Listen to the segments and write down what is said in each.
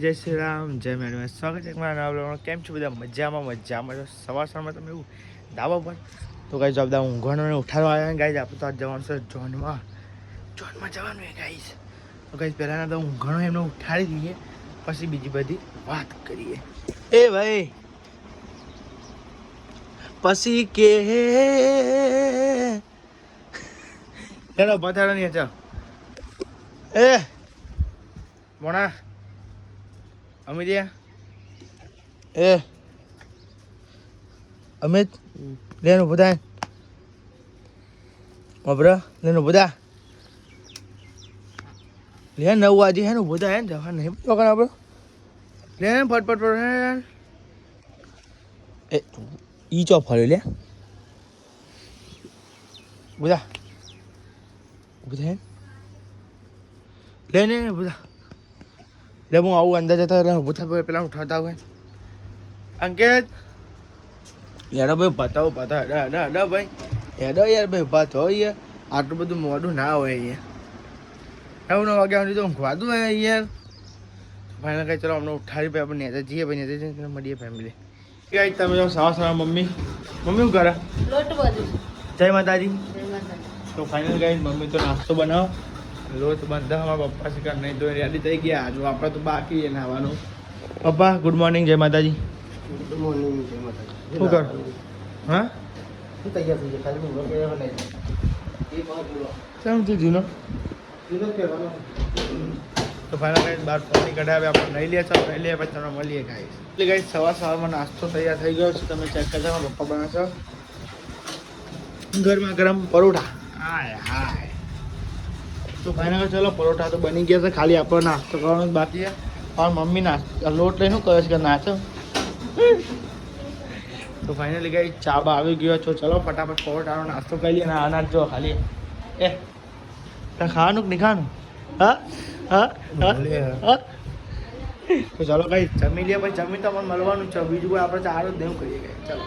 જય શ્રી રામ, જય મેડમ. સ્વાગત છે મારા નવા કેમ છો બધા? મજામાં. સવારમાં તમે એવું ધાબા પર તો ગાઈસ બધા ઊંઘવાનો ઉઠાડવા આવ્યા ને ગાઈસ આપણે તો આજ જવાનું છે જોનમાં જવાનું છે ગાઈસ. તો ગાઈસ પહેલાના તો ઊંઘવાનો એમને ઉઠાડી દઈએ પછી બીજી બધી વાત કરીએ. એ ભાઈ પછી કે હેલો પથારો નહીં ચાલ એ મોણા અમિત અમિત લેનો બધા બબરા લેનો બધા લે 9 વાગે હે ને બધા હે ને જવા નહીં પકડ આપણો લે ફટફટ એ ઈ ચો ફર્યો લે બધા બધા લે ને બધા લે હું આવું અંદર જતા એટલે બધા પેલા ઉઠાવતા હોય અંકેત યાર ભાઈ બતાવો હેડા ભાઈ હેડો યાર ભાઈ ઉભા થો યાર આટલું બધું મોડું ના હોય યાર 9 વાગ્યા સુધી તો ઊંઘવાતું હોય યાર ભાઈને કઈ ચલો અમને ઉઠાડી ભાઈ આપણે નેતા જઈએ ભાઈ નેતા જઈને મળીએ ફેમિલી કઈ તમે જાઓ સવાર મમ્મી શું કરે લોટ બધું જય માતાજી તો ફાઇનલ ગાઈ મમ્મી તો નાસ્તો બનાવો લોટ બંધા અમારા પપ્પા શીખર નહીં તો રેડી થઈ ગયા હજુ આપણે તો બાકી છે નાવાનું પપ્પા ગુડ મોર્નિંગ જય માતાજી ગુડ મોર્નિંગ જય માતાજી શું કર હા શું તૈયાર થઈ જાય ખાલી ઊંઘ કે નહીં એ વાત બોલો કેમ તું જૂનો જીનો કહેવાનો તો ફાઇનલ ગાઈસ બાર પાણી કઢાવે આપણે નહીં લે ચાલ નહીં લે પછી તમને મળીએ ગાઈસ એટલે ગાઈસ સવારમાં નાસ્તો તૈયાર થઈ ગયો છે તમે ચેક કરજો મારા પપ્પા બનાવશો ગરમા ગરમ પરોઠા હાય તો ફાઇનલ ચલો પરોઠા તો બની ગયા છે ખાલી આપણો નાસ્તો કરવાનો જ બાકી છે પણ મમ્મી નાસ્તો લોટ લઈને શું કરે છે કે નાચો તો ફાઇનલી ગાઈસ ચાબા આવી ગયો છો ચલો ફટાફટ પરોઠાનો નાસ્તો કરી લઈએ અને અનાજ જો ખાલી એ ત્યાં ખાવાનું કે નહીં ખાવાનું હા તો ચાલો ભાઈ જમી લઈએ પછી જમી તો મને મળવાનું છે બીજું કોઈ આપણે ચાર જ દેવું કરીએ ગઈ ચાલો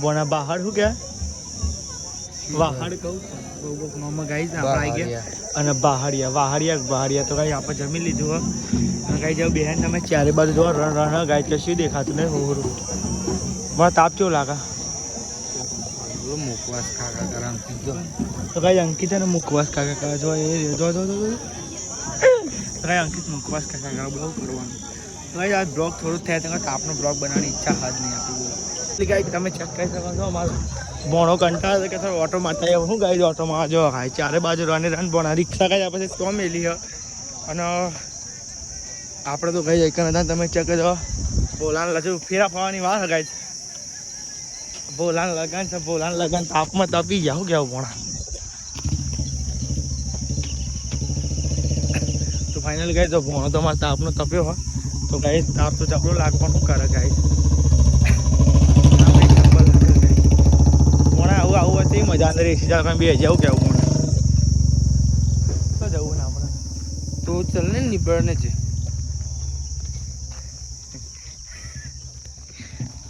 બોના બહાર શું કે વાહાડ કહું મોમાં ગાઈ આપણે આવી ગયા અને વાહાડિયા તો ગાઈ આપણે જમી લીધું હોય અને ગાઈ જાવ બેન તમે ચારે બાજુ જો રણ ગાય કશું દેખાતું નહીં હોરું મને તાપ કેવું લાગે મુખવાસ ખાકા કરામ તો ગાઈ અંકિત ને મુખવાસ કાકા કરવા જો એ જો ગાઈ અંકિત મુખવાસ કાકા કરવા બહુ કરવાનું તો ગાઈ આ બ્લોગ થોડું થાય તો તાપનો બ્લોગ બનાવવાની ઈચ્છા હાજ નહીં આપણી એટલે ગાઈ તમે ચેક કરી શકો છો અમારો બોણો કંટાળે કે થોડો ઓટો મારતા હું ગાઈ ઓટોમાં જો ખાય ચારે બાજુ રન બોણા રિક્ષા ગાઈ પછી તો મેલી હ અને આપણે તો ગાઈ એક હતા તમે ચેક કરો બોલાન લજુ ફેરા ફરવાની વાર ગાઈ બોલાન લગન તાપમાં તપી જાવ કેવું બોણા તો ફાઇનલ ગાઈ તો ભણો તો મારે તાપનો તપ્યો હોય તો ગાઈ તાપ તો ચપલો લાગવાનું શું કરે ગાઈ ભણા આવું હતી મજા અંદર એસી ચાલ બે જવું કેવું ભણે તો જવું ને આપણે તો ચાલ ને નીબળને છે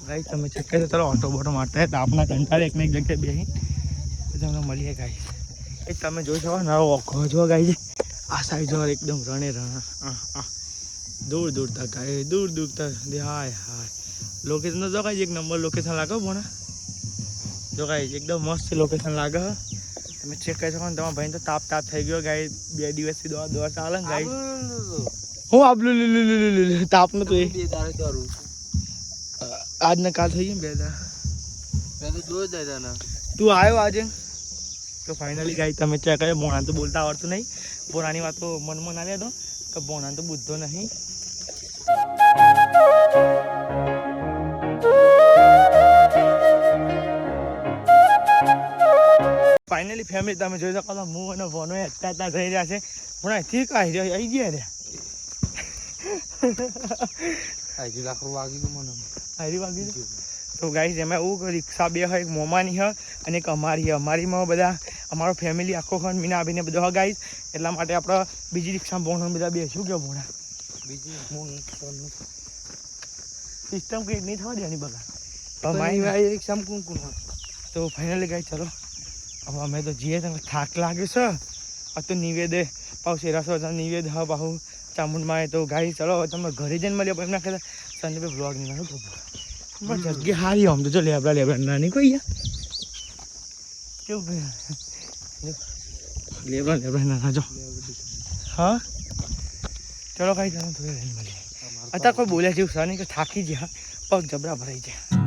ગાઈ તમે ચેક કરી ચાલો ઓટો બોટો મારતા હોય તાપના કંટાળે એકને એક જગ્યાએ બેસી તમને મળીએ ગાઈ એ તમે જોઈ શકો નવો ઓખો જો ગાઈ આ સાઈડ જો એકદમ રણે દૂર દૂર તક ગાય દૂર તક હાય લોકેશન તો જો ગાઈ એક નંબર લોકેશન લાગે ભણા જો ગાઈ એકદમ મસ્ત લોકેશન લાગે તમે ચેક કરી શકો ને તમારા ભાઈ તો તાપ થઈ ગયો ગાઈ 2 દિવસથી દોર ચાલે ને ગાઈ હું આપલું તાપનું તો આજ ને કાલ થઈ ગયું 2 દાડા તું આવ્યો આજે તો ફાઇનલી ગાઈ તમે ચેક કર્યો બોણા તો બોલતા આવડતું નહીં બોણાની વાત તો મનમાં ના લેતો કે બોણા તો બુદ્ધો નહીં ફાઇનલી ફેમિલી તમે જોઈ શકો છો હું અને ભોનો અત્યાર થઈ રહ્યા છે પણ અહીંથી આવી ગયા રે આજી લાકડું વાગી ગયું મને હારી વાગી તો ગાઈસ એમાં એવું રિક્ષા બે હોય એક મોમાની હ અને એક અમારીમાં બધા અમારો ફેમિલી આખો ખંડ મીના આવીને બધો હ ગાઈસ એટલા માટે આપણે બીજી રિક્ષામાં ભોણો બધા બેસું કે ભોણા બીજી સિસ્ટમ કંઈક નહીં થવા દેવાની બગા મારી રિક્ષામાં કોણ તો ફાઇનલી ગાઈ ચલો હવે અમે તો જઈએ તમે થાક લાગે છે આ તો નિવેદે પાઉ શેરાસો નિવેદ હ પાહુ ચામુંડમાં તો ગાઈ ચલો હવે તમે ઘરે જઈને મળ્યો એમના કહેતા સંજયભાઈ બ્લોગ નહીં નાખો બસ જગ્યા હારી આમ તો જો લેબડા નાની કોઈ કેવું લેબડા નાના જો હા ચલો કાંઈ ચાલો થોડી મળીએ અત્યારે કોઈ બોલ્યા જેવું સર નહીં કે થાકી ગયા પગ જબરા ભરાઈ જાય